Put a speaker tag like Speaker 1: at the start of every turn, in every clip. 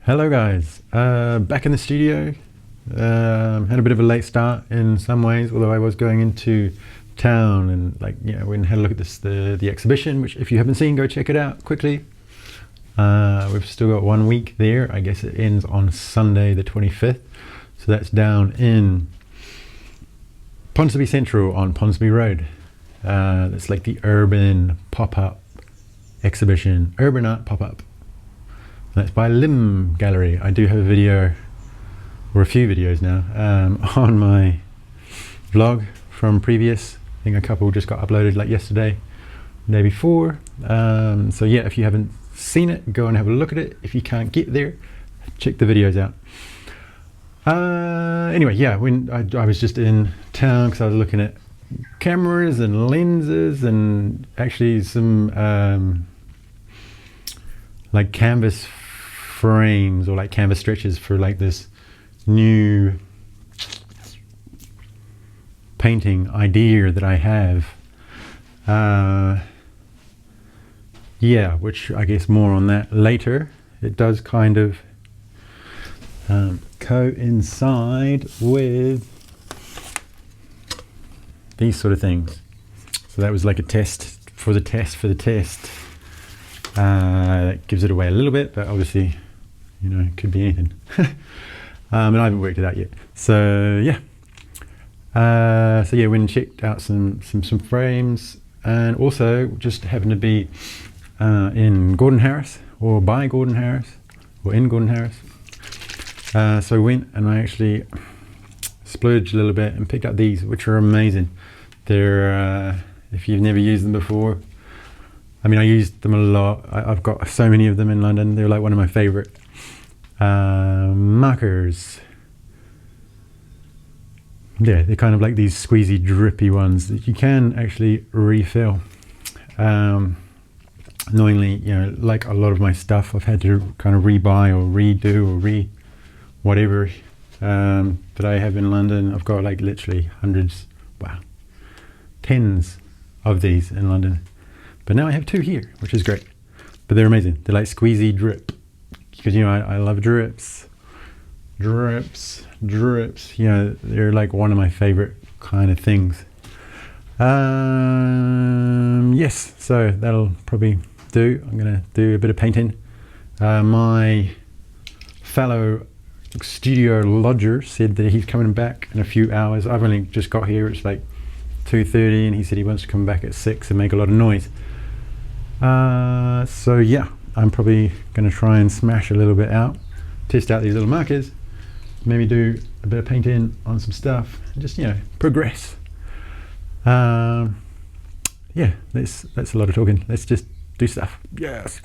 Speaker 1: Hello guys, back in the studio. Had a bit of a late start in some ways, although I was going into town and went and had a look at the exhibition, which if you haven't seen, go check it out quickly. We've still got 1 week there. I guess it ends on Sunday the 25th, so that's down in Ponsonby Central on Ponsonby Road. That's like the urban pop-up exhibition, urban art pop-up. That's by Limb Gallery. I do have a video, or a few videos now, on my vlog from previous. I think a couple just got uploaded like yesterday, the day before. So yeah, if you haven't seen it, go and have a look at it. If you can't get there, check the videos out. Anyway, yeah, when I was just in town because I was looking at cameras and lenses and actually some like canvas frames or like canvas stretches for like this new painting idea that I have. Yeah, which I guess more on that later. It does kind of coincide with these sort of things. So that was like a test for the test. That gives it away a little bit, but obviously, you know, it could be anything. And I haven't worked it out yet. So yeah. So yeah, went and checked out some frames, and also just happened to be in Gordon Harris, or by Gordon Harris, or in Gordon Harris. So I went and I actually splurged a little bit and picked up these, which are amazing. They're if you've never used them before, I mean, I used them a lot. I've got so many of them in London. They're like one of my favorite markers. Yeah, they're kind of like these squeezy, drippy ones that you can actually refill. Annoyingly, you know, like a lot of my stuff, I've had to kind of rebuy or redo or whatever that I have in London. I've got like literally hundreds, wow, tens of these in London. But now I have two here, which is great. But they're amazing. They're like squeezy drip. Because, you know, I love drips. Drips. You know, they're like one of my favorite kind of things. Yes, so that'll probably do. I'm going to do a bit of painting. My fellow studio lodger said that he's coming back in a few hours. I've only just got here. It's like 2:30, and he said he wants to come back at 6 and make a lot of noise. So yeah, I'm probably going to try and smash a little bit out, test out these little markers, maybe do a bit of painting on some stuff, and just, you know, progress. Yeah, that's a lot of talking. Let's just do stuff. Yes.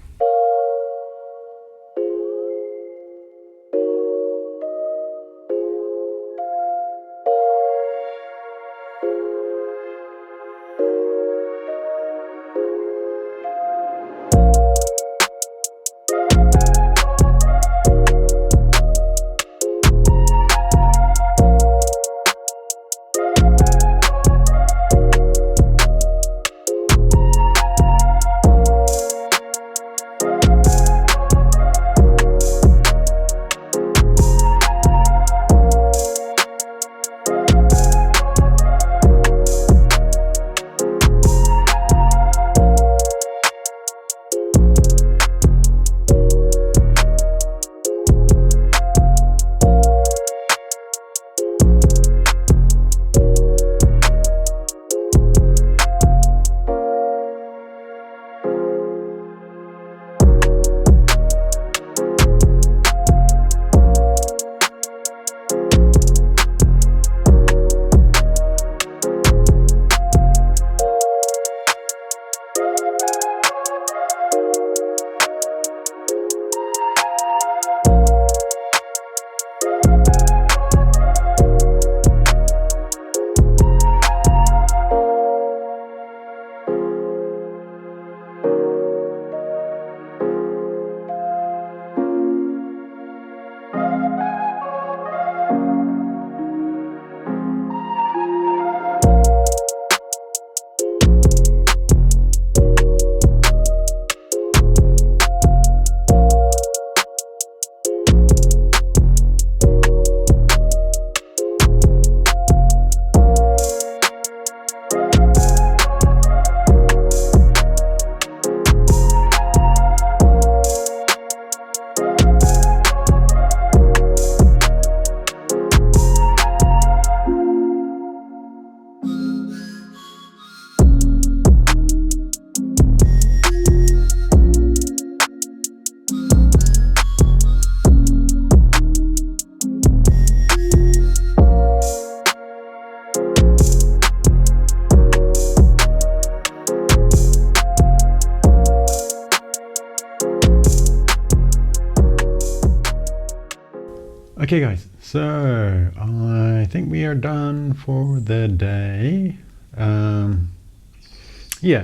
Speaker 1: Okay guys, so I think we are done for the day. Yeah,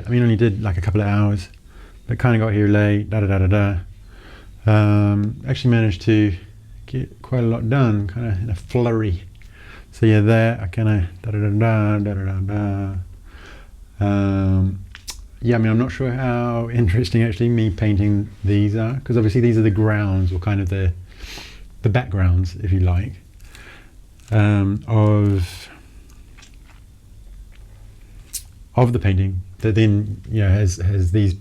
Speaker 1: I mean, only did like a couple of hours, but kind of got here late, actually managed to get quite a lot done, kind of in a flurry. So yeah, there I kind of yeah, I mean, I'm not sure how interesting actually me painting these are, because obviously these are the grounds, or kind of the backgrounds, if you like, of the painting, that then, you know, has these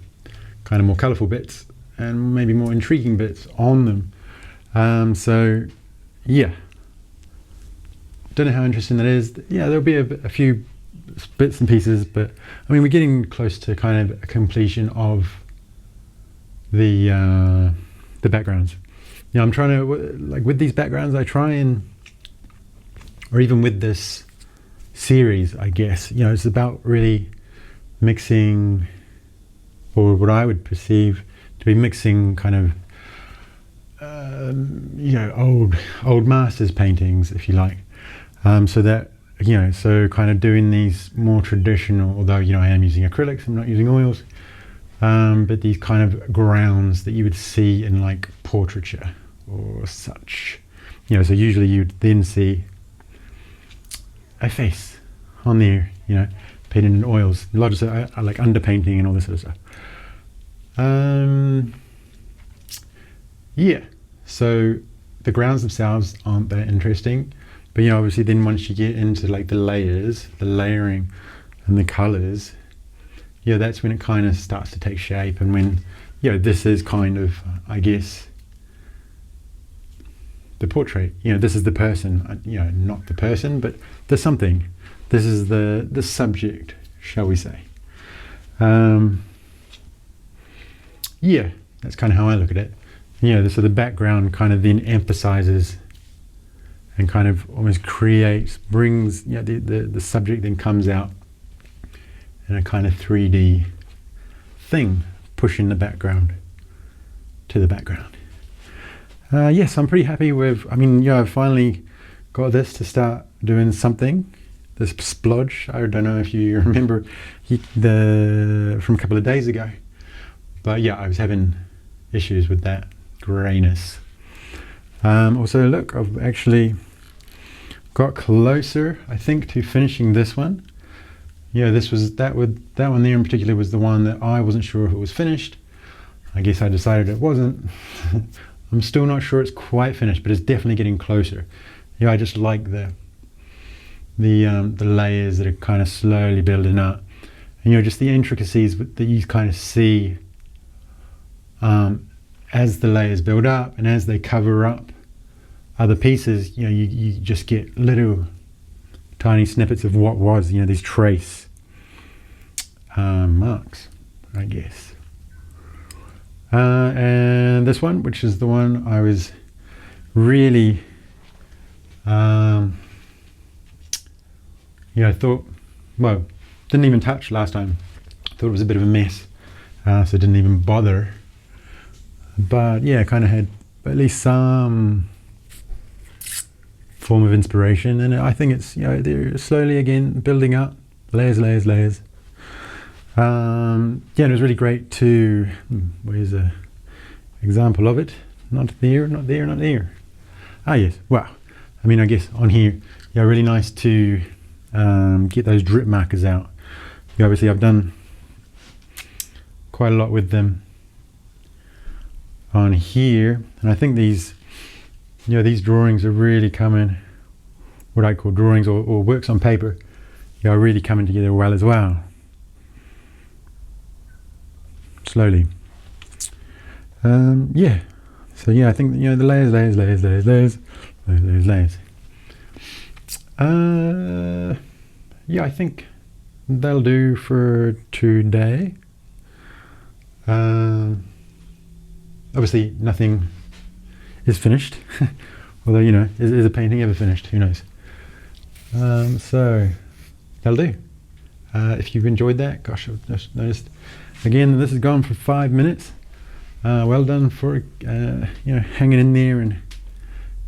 Speaker 1: kind of more colourful bits and maybe more intriguing bits on them. So yeah, don't know how interesting that is. Yeah, there'll be a few bits and pieces, but I mean, we're getting close to kind of a completion of the backgrounds. You know, I'm trying to, like with these backgrounds, I try and, or even with this series, I guess, you know, it's about really mixing, or what I would perceive to be mixing kind of, you know, old masters paintings, if you like. So that, you know, so kind of doing these more traditional, although, you know, I am using acrylics, I'm not using oils, but these kind of grounds that you would see in like portraiture or such, you know. So usually you'd then see a face on there, you know, painted in oils. A lot of I like underpainting and all this sort of stuff. Yeah, so the grounds themselves aren't that interesting, but you know, obviously then once you get into like the layers, the layering and the colors, yeah, that's when it kind of starts to take shape, and when, you know, this is kind of, I guess, the portrait, you know, this is the person, you know, not the person, but the something. This is the subject, shall we say. Yeah, that's kind of how I look at it. You know, so the background kind of then emphasizes and kind of almost creates, brings, you know, the subject then comes out in a kind of 3D thing, pushing the background to the background. Yes, I'm pretty happy with, I mean, yeah, I've finally got this to start doing something, this splodge. I don't know if you remember from a couple of days ago, but yeah, I was having issues with that grayness. Also, look, I've actually got closer, I think, to finishing this one. Yeah, this was that one there in particular was the one that I wasn't sure if it was finished. I guess I decided it wasn't. I'm still not sure it's quite finished, but it's definitely getting closer. Yeah, I just like the layers that are kind of slowly building up, and you know, just the intricacies that you kind of see as the layers build up and as they cover up other pieces. You know, you just get little tiny snippets of what was, you know, these trace marks, I guess. And this one, which is the one I was really, yeah, I thought, well, didn't even touch last time. Thought it was a bit of a mess, so didn't even bother. But yeah, kind of had at least some form of inspiration, and I think it's, you know, they're slowly again building up, layers. Yeah, and it was really great to, where's a example of it? Not there. Ah yes, wow. I mean, I guess on here, yeah, really nice to get those drip markers out. Yeah, obviously I've done quite a lot with them on here, and I think these, you know, these drawings are really coming, what I call drawings or works on paper, yeah, are really coming together well as well. Slowly. Yeah, so yeah, I think, you know, the layers. Yeah, I think that'll do for today. Obviously nothing is finished, although, you know, is a painting ever finished? Who knows? So that'll do. If you've enjoyed that, gosh, I've just noticed again this has gone for 5 minutes. Well done for you know, hanging in there and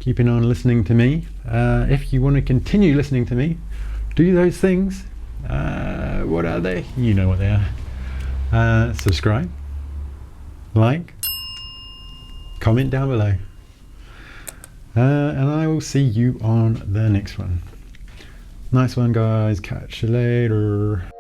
Speaker 1: keeping on listening to me. If you want to continue listening to me, do those things. What are they? You know what they are. Subscribe, like, comment down below, and I will see you on the next one. Nice one, guys. Catch you later.